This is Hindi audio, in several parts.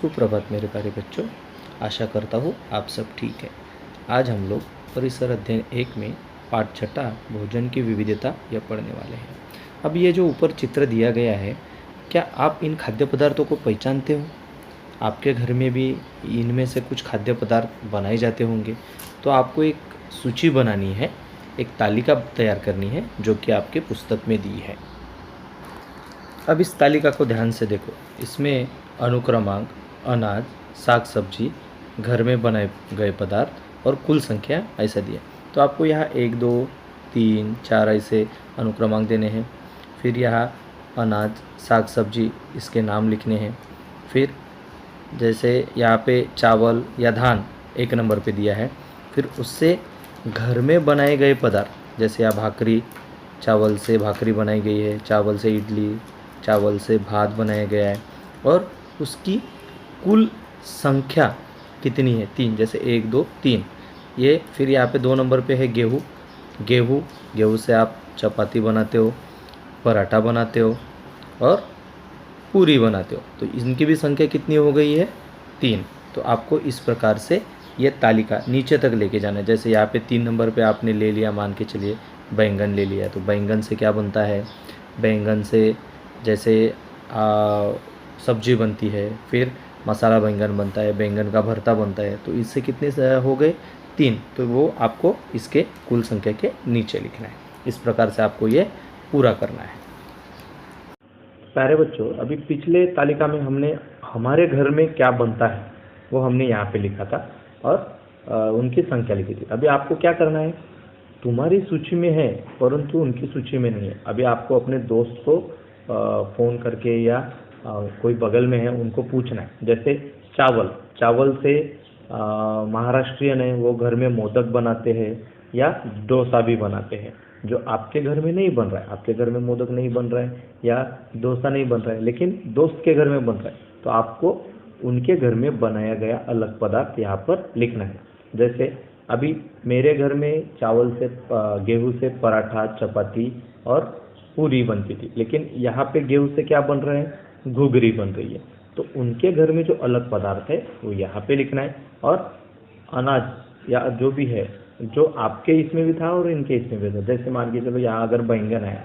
सुप्रभात मेरे प्यारे बच्चों, आशा करता हूँ आप सब ठीक है। आज हम लोग परिसर अध्ययन 1 में पाठ 6 भोजन की विविधता यह पढ़ने वाले हैं। अब ये जो ऊपर चित्र दिया गया है, क्या आप इन खाद्य पदार्थों को पहचानते हो? आपके घर में भी इनमें से कुछ खाद्य पदार्थ बनाए जाते होंगे, तो आपको एक सूची बनानी है, एक तालिका तैयार करनी है जो कि आपके पुस्तक में दी है। अब इस तालिका को ध्यान से देखो। इसमें अनुक्रमांक, अनाज, साग सब्जी, घर में बनाए गए पदार्थ और कुल संख्या ऐसा दिया। तो आपको यहाँ 1, 2, 3, 4 ऐसे अनुक्रमांक देने हैं। फिर यहाँ अनाज, साग सब्जी इसके नाम लिखने हैं। फिर जैसे यहाँ पे चावल या धान 1 नंबर पे दिया है। फिर उससे घर में बनाए गए पदार्थ, जैसे यहाँ भाकरी, चावल से भाकरी बनाई गई है, चावल से इडली, चावल से भात बनाया गया है, और उसकी कुल संख्या कितनी है, 3, जैसे 1, 2, 3 ये। फिर यहाँ पे 2 नंबर पे है गेहूँ। गेहूँ से आप चपाती बनाते हो, पराठा बनाते हो और पूरी बनाते हो। तो इनकी भी संख्या कितनी हो गई है, 3। तो आपको इस प्रकार से ये तालिका नीचे तक लेके जाना है। जैसे यहाँ पे 3 नंबर पे आपने ले लिया, मान के चलिए बैंगन ले लिया, तो बैंगन से क्या बनता है, बैंगन से जैसे सब्जी बनती है, फिर मसाला बैंगन बनता है, बैंगन का भरता बनता है। तो इससे कितने हो गए, 3। तो वो आपको इसके कुल संख्या के नीचे लिखना है। इस प्रकार से आपको ये पूरा करना है। प्यारे बच्चों, अभी पिछले तालिका में हमने हमारे घर में क्या बनता है वो हमने यहाँ पे लिखा था और उनकी संख्या लिखी थी। अभी आपको क्या करना है, तुम्हारी सूची में है परंतु उनकी सूची में नहीं है। अभी आपको अपने दोस्त को फ़ोन करके या कोई बगल में है उनको पूछना है। जैसे चावल से महाराष्ट्रियन है, वो घर में मोदक बनाते हैं या डोसा भी बनाते हैं, जो आपके घर में नहीं बन रहा है। आपके घर में मोदक नहीं बन रहा है या डोसा नहीं बन रहा है, लेकिन दोस्त के घर में बन रहा है, तो आपको उनके घर में बनाया गया अलग पदार्थ यहाँ पर लिखना है। जैसे अभी मेरे घर में गेहूँ से पराठा, चपाती और पूरी बनती थी, लेकिन यहाँ पे गेहूँ से क्या बन रहा है, घुघरी बन रही है। तो उनके घर में जो अलग पदार्थ है वो यहाँ पे लिखना है। और अनाज या जो भी है, जो आपके इसमें भी था और इनके इसमें भी था, जैसे मान के चलो यहाँ अगर बैंगन है,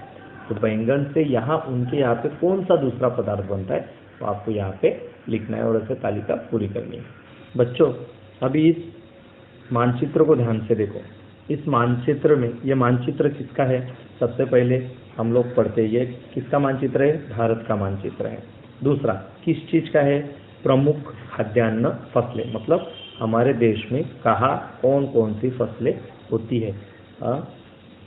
तो बैंगन से यहाँ उनके यहाँ पे कौन सा दूसरा पदार्थ बनता है तो आपको यहाँ पे लिखना है और ऐसे तालिका पूरी करनी है। बच्चों, अभी इस मानचित्र को ध्यान से देखो। इस मानचित्र में, ये मानचित्र किसका है, सबसे पहले हम लोग पढ़ते हैं, ये किसका मानचित्र है, भारत का मानचित्र है। दूसरा किस चीज़ का है, प्रमुख खाद्यान्न फसलें, मतलब हमारे देश में कहाँ कौन कौन सी फसलें होती है।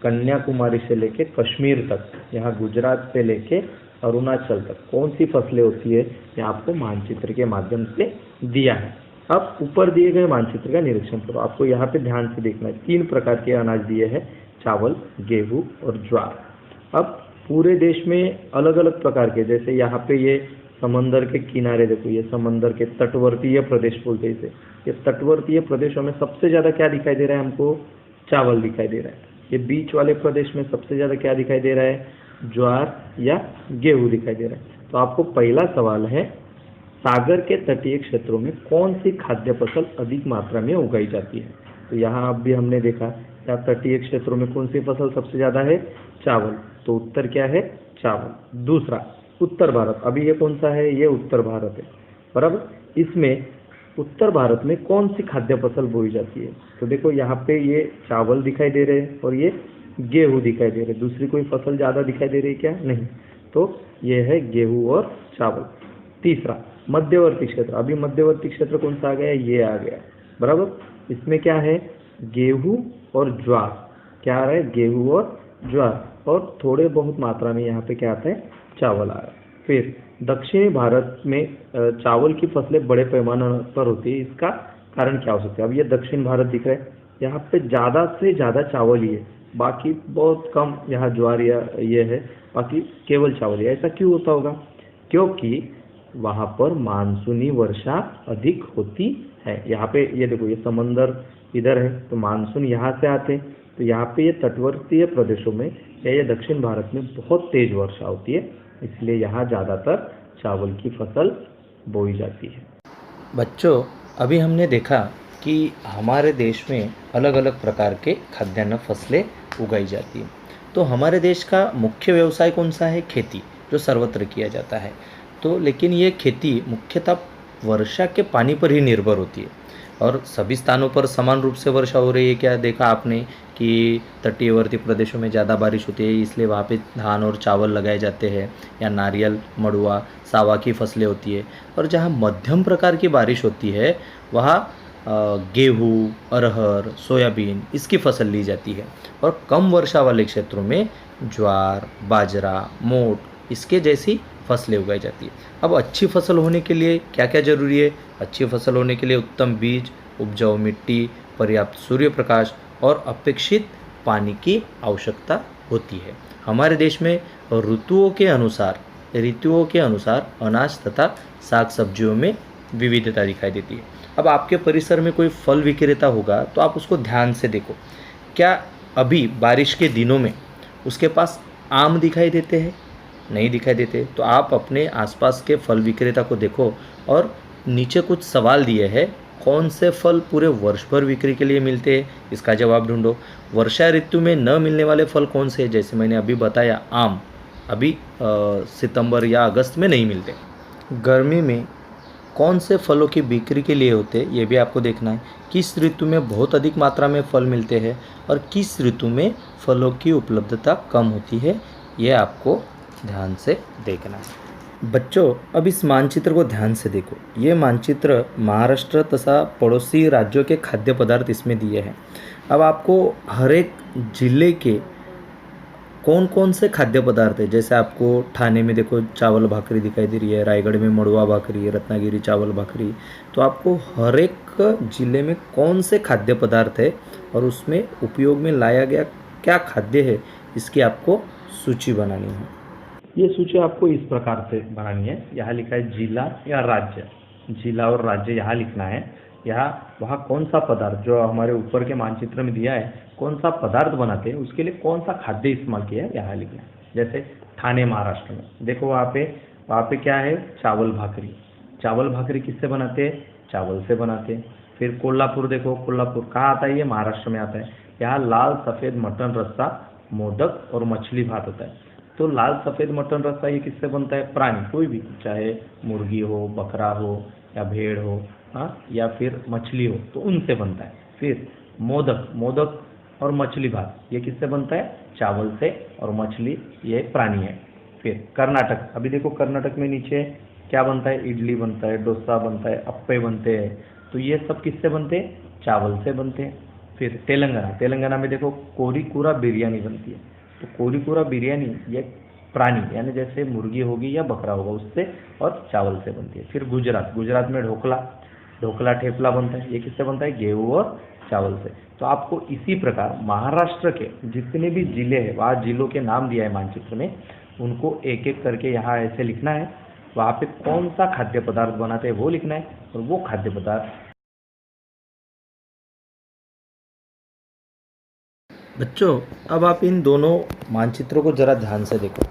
कन्याकुमारी से लेके कश्मीर तक, यहाँ गुजरात से लेके अरुणाचल तक कौन सी फसलें होती है, ये आपको मानचित्र के माध्यम से दिया है। अब ऊपर दिए गए मानचित्र का निरीक्षण करो। आपको यहाँ पे ध्यान से देखना है, 3 प्रकार के अनाज दिए हैं, चावल, गेहूँ और ज्वार। अब पूरे देश में अलग अलग प्रकार के, जैसे यहाँ पे ये समंदर के किनारे देखो, ये समंदर के तटवर्तीय प्रदेश बोलते हैं इसे। ये तटवर्तीय प्रदेशों में सबसे ज़्यादा क्या दिखाई दे रहा है हमको, चावल दिखाई दे रहा है। ये बीच वाले प्रदेश में सबसे ज़्यादा क्या दिखाई दे रहा है, ज्वार या गेहूँ दिखाई दे रहा है। तो आपको पहला सवाल है, सागर के तटीय क्षेत्रों में कौन सी खाद्य फसल अधिक मात्रा में उगाई जाती है। तो यहाँ अब भी हमने देखा, यहाँ तटीय क्षेत्रों में कौन सी फसल सबसे ज़्यादा है, चावल। तो उत्तर क्या है, चावल। दूसरा उत्तर भारत, अभी ये कौन सा है, ये उत्तर भारत है, बराबर। इसमें उत्तर भारत में कौन सी खाद्य फसल बोई जाती है, तो देखो यहाँ पे ये चावल दिखाई दे रहे हैं और ये गेहूँ दिखाई दे रहे हैं। दूसरी कोई फसल ज़्यादा दिखाई दे रही है क्या, नहीं। तो ये है गेहूँ और चावल। तीसरा मध्यवर्ती क्षेत्र, अभी मध्यवर्ती क्षेत्र कौन सा आ गया, ये आ गया, बराबर। इसमें क्या है, गेहूँ और ज्वार, क्या आ रहा है, गेहूँ और ज्वार, और थोड़े बहुत मात्रा में यहाँ पे क्या आता है, चावल आ रहा है। फिर दक्षिणी भारत में चावल की फसलें बड़े पैमाने पर होती है, इसका कारण क्या हो सकता है। अब ये दक्षिण भारत दिख रहा है, यहाँ पे ज़्यादा से ज़्यादा चावल ही है, बाकी बहुत कम यहाँ ज्वार या ये है, बाकी केवल चावल है। ऐसा क्यों होता होगा, क्योंकि वहाँ पर मानसूनी वर्षा अधिक होती है। यहाँ पे ये देखो, ये समंदर इधर है, तो मानसून यहाँ से आते हैं, तो यहाँ पे ये तटवर्तीय प्रदेशों में या ये दक्षिण भारत में बहुत तेज वर्षा होती है, इसलिए यहाँ ज़्यादातर चावल की फसल बोई जाती है। बच्चों, अभी हमने देखा कि हमारे देश में अलग अलग प्रकार के खाद्यान्न फसलें उगाई जाती हैं। तो हमारे देश का मुख्य व्यवसाय कौन सा है? खेती, जो सर्वत्र किया जाता है। तो लेकिन ये खेती मुख्यतः वर्षा के पानी पर ही निर्भर होती है और सभी स्थानों पर समान रूप से वर्षा हो रही है क्या देखा आपने कि तटीयवर्ती प्रदेशों में ज़्यादा बारिश होती है इसलिए वहाँ पे धान और चावल लगाए जाते हैं या नारियल, मड़ुआ, सावा की फसलें होती है। और जहाँ मध्यम प्रकार की बारिश होती है वहाँ गेहूँ, अरहर, सोयाबीन इसकी फसल ली जाती है। और कम वर्षा वाले क्षेत्रों में ज्वार, बाजरा, मोट इसके जैसी फसलें उगाई जाती है। अब अच्छी फसल होने के लिए क्या क्या ज़रूरी है? अच्छी फसल होने के लिए उत्तम बीज, उपजाऊ मिट्टी, पर्याप्त सूर्य प्रकाश और अपेक्षित पानी की आवश्यकता होती है। हमारे देश में ऋतुओं के अनुसार अनाज तथा साग सब्जियों में विविधता दिखाई देती है। अब आपके परिसर में कोई फल विक्रेता होगा तो आप उसको ध्यान से देखो। क्या अभी बारिश के दिनों में उसके पास आम दिखाई देते हैं? नहीं दिखाई देते। तो आप अपने आसपास के फल विक्रेता को देखो और नीचे कुछ सवाल दिए हैं, कौन से फल पूरे वर्ष भर बिक्री के लिए मिलते हैं, इसका जवाब ढूंढो। वर्षा ऋतु में न मिलने वाले फल कौन से हैं? जैसे मैंने अभी बताया आम, अभी सितंबर या अगस्त में नहीं मिलते। गर्मी में कौन से फलों की बिक्री के लिए होते हैं ये भी आपको देखना है। किस ऋतु में बहुत अधिक मात्रा में फल मिलते हैं और किस ऋतु में फलों की उपलब्धता कम होती है, ये आपको ध्यान से देखना है। बच्चों, अब इस मानचित्र को ध्यान से देखो। ये मानचित्र महाराष्ट्र तथा पड़ोसी राज्यों के खाद्य पदार्थ इसमें दिए हैं। अब आपको हर एक जिले के कौन कौन से खाद्य पदार्थ है, जैसे आपको ठाणे में देखो चावल भाकरी दिखाई दे रही है, रायगढ़ में मड़ुआ भाकरी, रत्नागिरी चावल भाकरी। तो आपको हर एक ज़िले में कौन से खाद्य पदार्थ है और उसमें उपयोग में लाया गया क्या खाद्य है, इसकी आपको सूची बनानी है। ये सूची आपको इस प्रकार से बनानी है। यहाँ लिखा है जिला या राज्य, जिला और राज्य यहाँ लिखना है। यहाँ वहाँ कौन सा पदार्थ जो हमारे ऊपर के मानचित्र में दिया है, कौन सा पदार्थ बनाते हैं उसके लिए कौन सा खाद्य इस्तेमाल किया है यहाँ लिखना है। जैसे ठाणे महाराष्ट्र में देखो वहाँ पे क्या है, चावल भाकरी। चावल भाकरी किससे बनाते हैं? चावल से बनाते हैं। फिर कोल्हापुर देखो, कोल्हापुर कहाँ आता है? ये महाराष्ट्र में आता है। यहाँ लाल सफ़ेद मटन रस्सा, मोदक और मछली भात होता है। तो लाल सफ़ेद मटन रस्सा ये किससे बनता है? प्राणी कोई भी, चाहे मुर्गी हो, बकरा हो या भेड़ हो, हाँ, या फिर मछली हो, तो उनसे बनता है। फिर मोदक और मछली भात ये किससे बनता है? चावल से, और मछली ये प्राणी है। फिर कर्नाटक, अभी देखो कर्नाटक में नीचे क्या बनता है? इडली बनता है, डोसा बनता है, अप्पे बनते हैं। तो ये सब किससे बनते हैं? चावल से बनते हैं। फिर तेलंगाना में देखो कोरिकूरा बिरयानी बनती है। तो कोरिकूरा बिरयानी ये प्राणी यानी जैसे मुर्गी होगी या बकरा होगा उससे और चावल से बनती है। फिर गुजरात में ढोकला ठेपला बनता है। ये किससे बनता है? गेहूँ और चावल से। तो आपको इसी प्रकार महाराष्ट्र के जितने भी जिले हैं, वहाँ जिलों के नाम दिया है मानचित्र में, उनको एक एक करके यहाँ ऐसे लिखना है। वहाँ पे कौन सा खाद्य पदार्थ बनाते हैं वो लिखना है, और वो खाद्य पदार्थ। बच्चों, अब आप इन दोनों मानचित्रों को ज़रा ध्यान से देखो।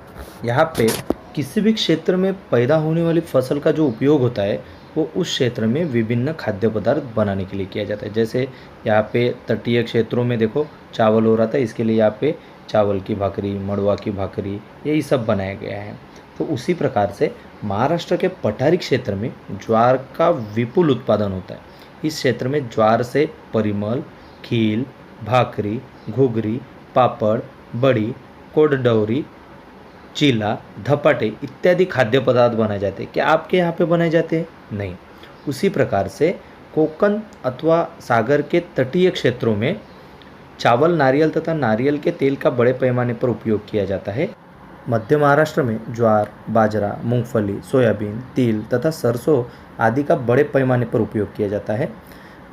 यहाँ पे किसी भी क्षेत्र में पैदा होने वाली फसल का जो उपयोग होता है वो उस क्षेत्र में विभिन्न खाद्य पदार्थ बनाने के लिए किया जाता है। जैसे यहाँ पे तटीय क्षेत्रों में देखो चावल हो रहा था, इसके लिए यहाँ पे चावल की भाकरी, मड़ुआ की भाकरी, यही सब बनाया गया है। तो उसी प्रकार से महाराष्ट्र के पठारी क्षेत्र में ज्वार का विपुल उत्पादन होता है। इस क्षेत्र में ज्वार से परिमल, खील, भाकरी, घुघरी, पापड़, बड़ी, कोडडौरी, चीला, धपाटे इत्यादि खाद्य पदार्थ बनाए जाते हैं। क्या आपके यहाँ पे बनाए जाते हैं? नहीं। उसी प्रकार से कोकण अथवा सागर के तटीय क्षेत्रों में चावल, नारियल तथा नारियल के तेल का बड़े पैमाने पर उपयोग किया जाता है। मध्य महाराष्ट्र में ज्वार, बाजरा, मूंगफली, सोयाबीन, तिल तथा सरसों आदि का बड़े पैमाने पर उपयोग किया जाता है।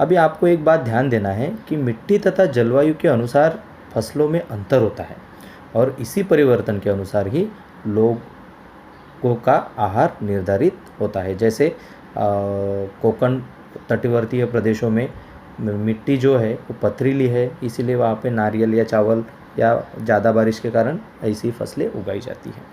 अभी आपको एक बात ध्यान देना है कि मिट्टी तथा जलवायु के अनुसार फसलों में अंतर होता है और इसी परिवर्तन के अनुसार ही लोगों का आहार निर्धारित होता है। जैसे कोकण तटवर्तीय प्रदेशों में मिट्टी जो है वो पथरीली है, इसीलिए वहाँ पे नारियल या चावल या ज़्यादा बारिश के कारण ऐसी फसलें उगाई जाती हैं।